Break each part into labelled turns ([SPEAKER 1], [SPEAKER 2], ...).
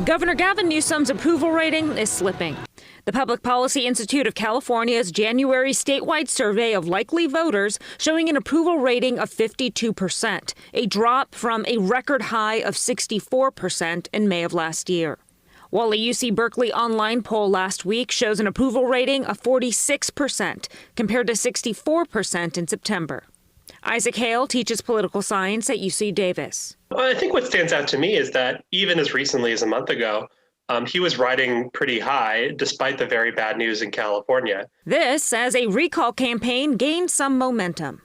[SPEAKER 1] Governor Gavin Newsom's approval rating is slipping. The Public Policy Institute of California's January statewide survey of likely voters showing an approval rating of 52%, a drop from a record high of 64% in May of last year. While a UC Berkeley online poll last week shows an approval rating of 46% compared to 64% in September. Isaac Hale teaches political science at UC Davis.
[SPEAKER 2] Well, I think what stands out to me is that even as recently as a month ago, he was riding pretty high despite the very bad news in California.
[SPEAKER 1] This as a recall campaign gained some momentum.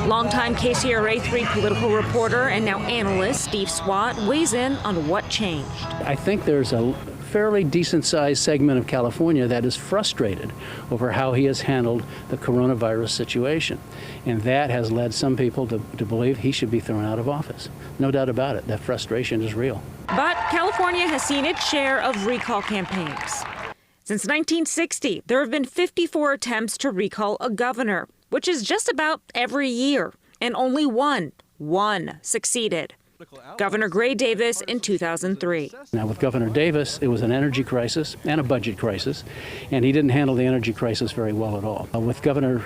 [SPEAKER 1] Longtime KCRA3 political reporter and now analyst Steve Swat weighs in on what changed.
[SPEAKER 3] I think there's a fairly decent-sized segment of California that is frustrated over how he has handled the coronavirus situation. And that has led some people to believe he should be thrown out of office. No doubt about it, that frustration is real.
[SPEAKER 1] But California has seen its share of recall campaigns. Since 1960, there have been 54 attempts to recall a governor, which is just about every year, and only one succeeded. Governor Gray Davis in 2003.
[SPEAKER 3] Now, with Governor Davis, it was an energy crisis and a budget crisis, and he didn't handle the energy crisis very well at all. With Governor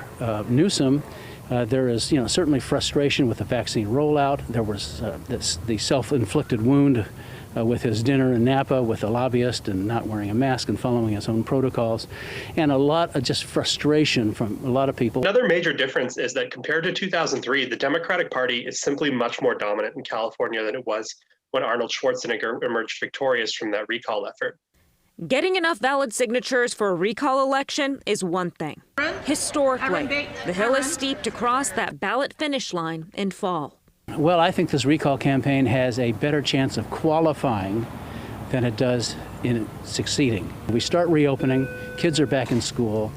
[SPEAKER 3] Newsom, there is, certainly frustration with the vaccine rollout. There was the self-inflicted wound with his dinner in Napa with a lobbyist and not wearing a mask and following his own protocols, and a lot of just frustration from a lot of people.
[SPEAKER 2] Another major difference is that compared to 2003, the Democratic Party is simply much more dominant in California than it was when Arnold Schwarzenegger emerged victorious from that recall effort.
[SPEAKER 1] Getting enough valid signatures for a recall election is one thing. Historically, the hill is steep to cross that ballot finish line in fall.
[SPEAKER 3] Well, I think this recall campaign has a better chance of qualifying than it does in succeeding. We start reopening, kids are back in school,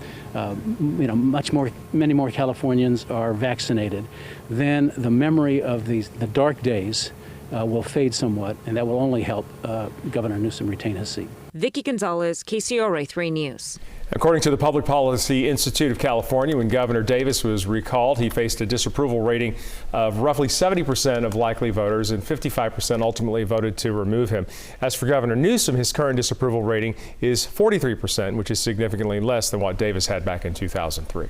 [SPEAKER 3] many more Californians are vaccinated. Then the memory of the dark days will fade somewhat, and that will only help Governor Newsom retain his seat.
[SPEAKER 1] Vicki Gonzalez, KCRA3 News.
[SPEAKER 4] According to the Public Policy Institute of California, when Governor Davis was recalled, he faced a disapproval rating of roughly 70% of likely voters, and 55% ultimately voted to remove him. As for Governor Newsom, his current disapproval rating is 43%, which is significantly less than what Davis had back in 2003.